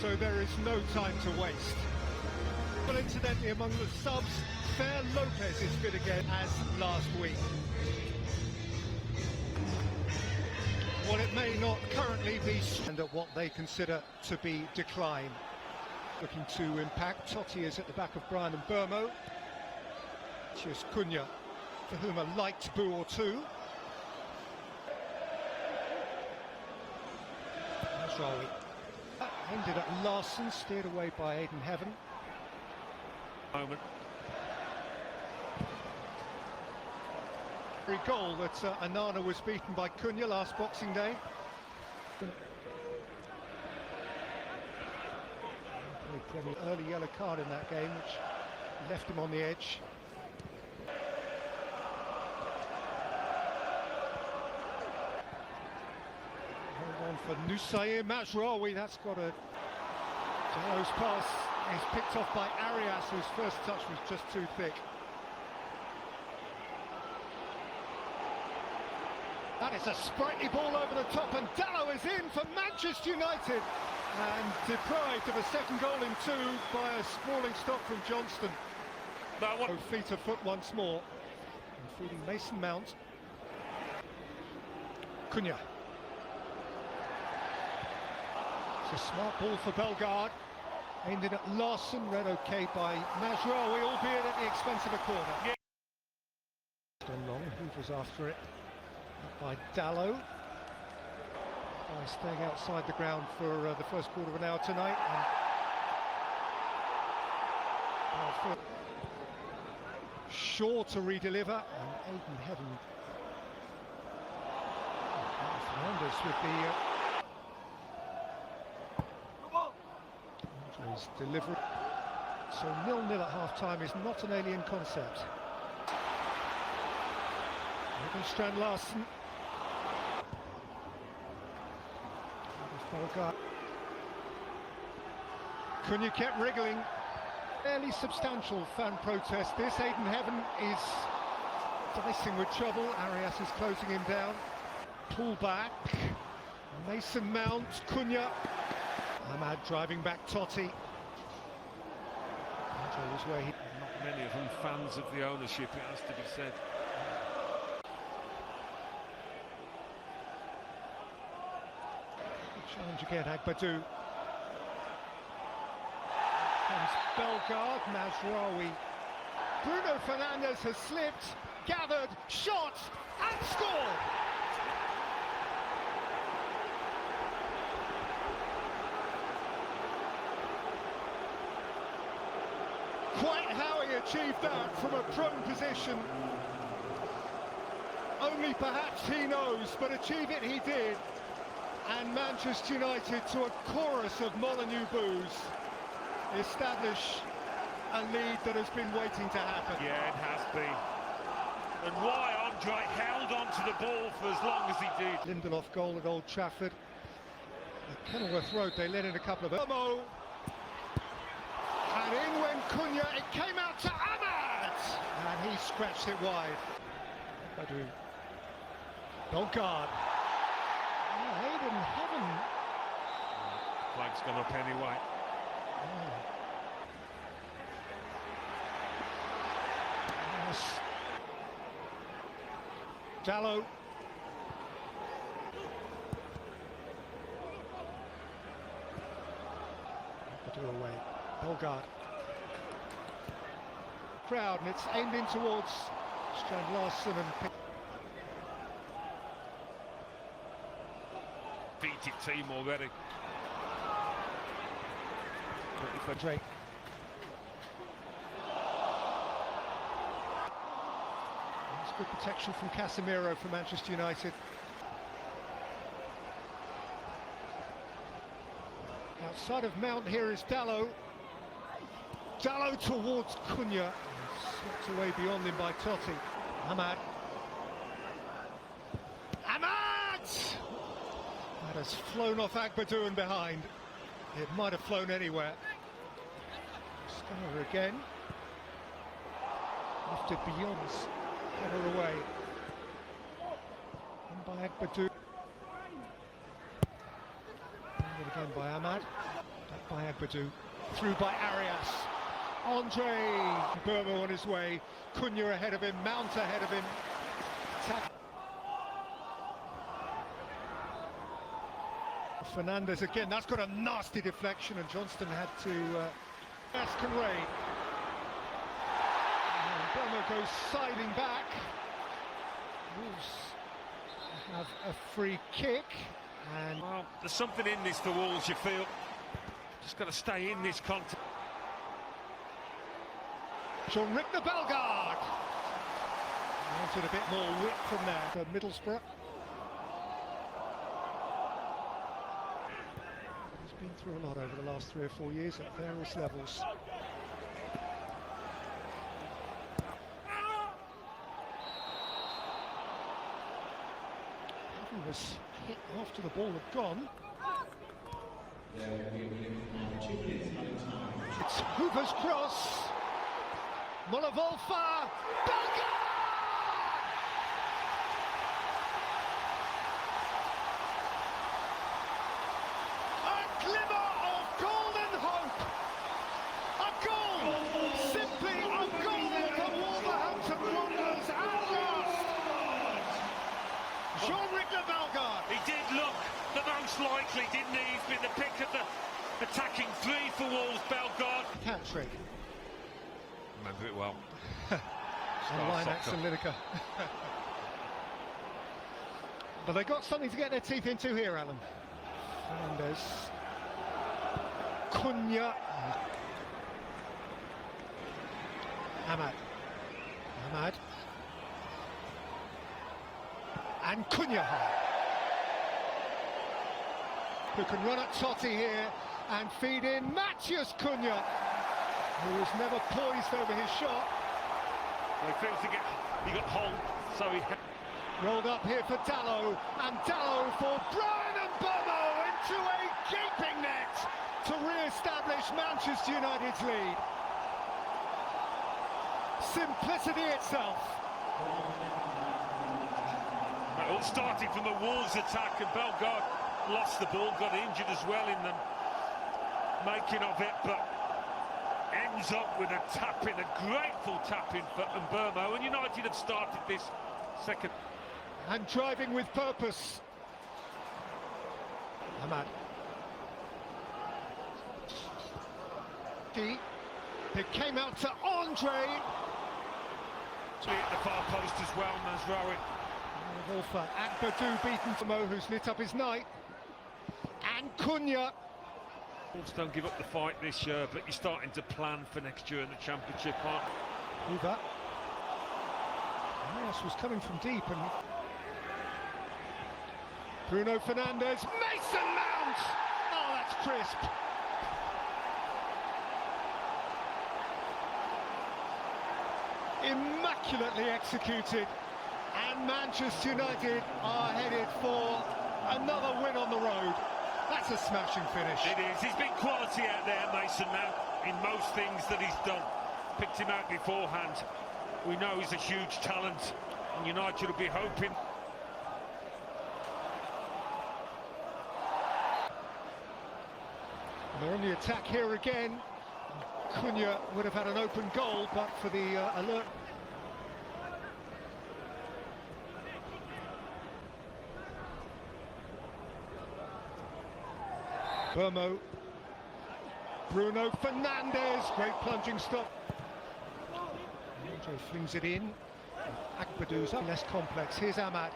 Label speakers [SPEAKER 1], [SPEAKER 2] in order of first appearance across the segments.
[SPEAKER 1] so there is no time to waste. But incidentally, among the subs, Fer Lopez is fit again as last week. Well, it may not currently be and at what they consider to be decline. Looking to impact, Totti is at the back of Bryan and Mbeumo. Here's Cunha, for whom a light boo or two. Mazraoui. Ended at Larson, steered away by Aiden Heaven.
[SPEAKER 2] Moment.
[SPEAKER 1] Goal that Anana was beaten by Cunha last Boxing Day. An early yellow card in that game, which left him on the edge. Hold on for Noussair Mazraoui. That's got a Dalot's pass is picked off by Arias, whose first touch was just too thick. That is a sprightly ball over the top, and Dalot is in for Manchester United, and deprived of a second goal in two by a sprawling stop from Johnston. Feet of foot once more, including Mason Mount. Cunha. It's a smart ball for Bellegarde. Aimed in at Larson, read okay by Mazraoui, albeit at the expense of a corner. Yeah. Done long, Hoover's after it. By Dalot. By staying outside the ground for the first quarter of an hour tonight. And sure to re-deliver, and Aiden Heaven. Fernandes with the is delivered. So 0-0 at half-time is not an alien concept. Strand Larson. Cunha kept wriggling. Fairly substantial fan protest. This Aiden Heaven is dicing with trouble. Arias is closing him down. Pull back. Mason Mount. Cunha. Ahmad driving back Totti. Where he...
[SPEAKER 2] Not many of them fans of the ownership, it has to be said.
[SPEAKER 1] Challenge again, Agbadou. Comes Bellegarde, Mazraoui. Bruno Fernandes has slipped, gathered, shot, and scored! Quite how he achieved that from a prone position, only perhaps he knows, but achieve it he did. And Manchester United, to a chorus of Molyneux boos, establish a lead that has been waiting to happen.
[SPEAKER 2] Yeah, it has been. And why Andre held on to the ball for as long as he did.
[SPEAKER 1] Lindelof goal at Old Trafford. At Kenilworth Road, they let in a couple of... Mbeumo. And in went Cunha, it came out to Ahmad! And he scratched it wide. Agbadou. Bellegarde. Oh, Aiden Heaven.
[SPEAKER 2] Flag's gone up anyway.
[SPEAKER 1] Oh. Yes. Dalot. Agbadou away. Bellegarde. Crowd, and it's aimed in towards Strand Larson and
[SPEAKER 2] Beated team already.
[SPEAKER 1] For Drake. That's good protection from Casemiro for Manchester United. Outside of Mount, here is Dalot. Dalot towards Cunha. Swept away beyond him by Totti. Ahmad. Ahmad! That has flown off Agbadou and behind. It might have flown anywhere. Stunner again. Lifted beyond. Header away. And by Agbadou. And again by Ahmad. Back by Mbeumo, through by Arias. Mbeumo on his way. Cunha ahead of him, Mount ahead of him. Attack. Fernandes again, that's got a nasty deflection, and Johnston had to Masquerade. Mbeumo goes siding back. Wolves have a free kick, and
[SPEAKER 2] well, there's something in this for Wolves, you feel. Just got to stay in this context.
[SPEAKER 1] Jean-Rick de Bellegarde wanted a bit more width from there to Middlesbrough. He's been through a lot over the last 3 or 4 years at various levels. He was hit after the ball had gone. It's Hoover's cross. Molavolfa, Bellegarde! A glimmer of golden hope! A goal! Simply a goal for Wolverhampton Wanderers at last! Jean-Rick de Bellegarde!
[SPEAKER 2] He did look the most likely, didn't he? He's been the pick of the attacking three for Wolves, Bellegarde.
[SPEAKER 1] Hat-trick.
[SPEAKER 2] Remember it well.
[SPEAKER 1] Linex and Lineker. But they got something to get their teeth into here, Alan. Fernandes. Cunha. Ahmad. And Cunha. Who can run at Totti here and feed in Matheus Cunha, who was never poised over his shot.
[SPEAKER 2] Well, he fails to get, he got hold, so he
[SPEAKER 1] rolled up here for Dalot, and Dalot for Bryan and Mbeumo into a gaping net to re-establish Manchester United's lead. Simplicity itself.
[SPEAKER 2] It all started from the Wolves attack, and Bellegarde lost the ball, got injured as well in the making of it, but ends up with a tap-in, a grateful tap-in for Mbeumo, and United have started this second.
[SPEAKER 1] And driving with purpose. Ahmad. It came out to Andre.
[SPEAKER 2] At the far post as well, Mazraoui.
[SPEAKER 1] Wolfer, Mbeumo beaten to Mo, who's lit up his night. And Cunha.
[SPEAKER 2] Wolves don't give up the fight this year, but you're starting to plan for next year in the Championship.
[SPEAKER 1] Hoover. Arias was coming from deep, and Bruno Fernandes, Mason Mount! Oh, that's crisp. Immaculately executed, and Manchester United are headed for another win on the road. That's a smashing finish.
[SPEAKER 2] It is. He's been quality out there, Mason, now, in most things that he's done. Picked him out beforehand. We know he's a huge talent, and United will be hoping.
[SPEAKER 1] And they're on the attack here again. Cunha would have had an open goal, but for the alert. Mbeumo, Bruno Fernandes, great plunging stop. Andre flings it in. Mbeumo's up, less complex. Here's Ahmad,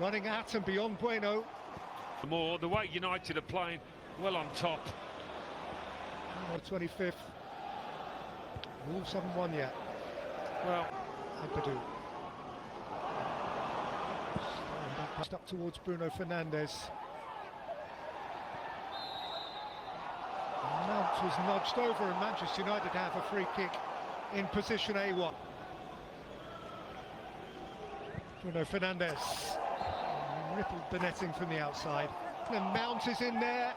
[SPEAKER 1] running at and beyond Bueno.
[SPEAKER 2] The way United are playing, well on top.
[SPEAKER 1] 25th. Wolves haven't won yet.
[SPEAKER 2] Well,
[SPEAKER 1] Mbeumo. Back up towards Bruno Fernandes. Mount was nudged over, and Manchester United have a free kick in position A1. Bruno Fernandes rippled the netting from the outside. And Mount is in there.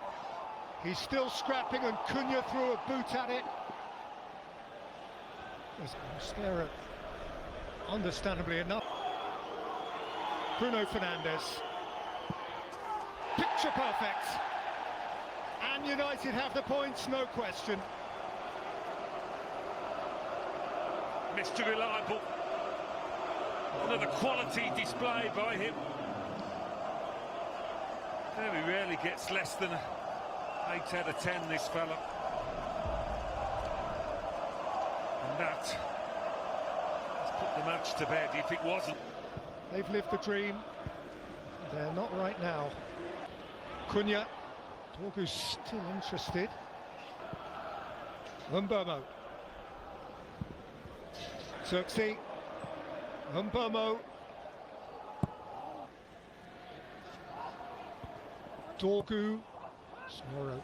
[SPEAKER 1] He's still scrapping, and Cunha threw a boot at it. There's Noussair, understandably enough. Bruno Fernandes. Picture perfect. And United have the points, no question.
[SPEAKER 2] Mr. Reliable. Another quality display by him. Very rarely gets less than 8 out of 10, this fella. And that has put the match to bed if it wasn't.
[SPEAKER 1] They've lived the dream. They're not right now. Cunha. Diogo's still interested. Mbeumo. Xerxes. Mbeumo. Diogo. Smoro.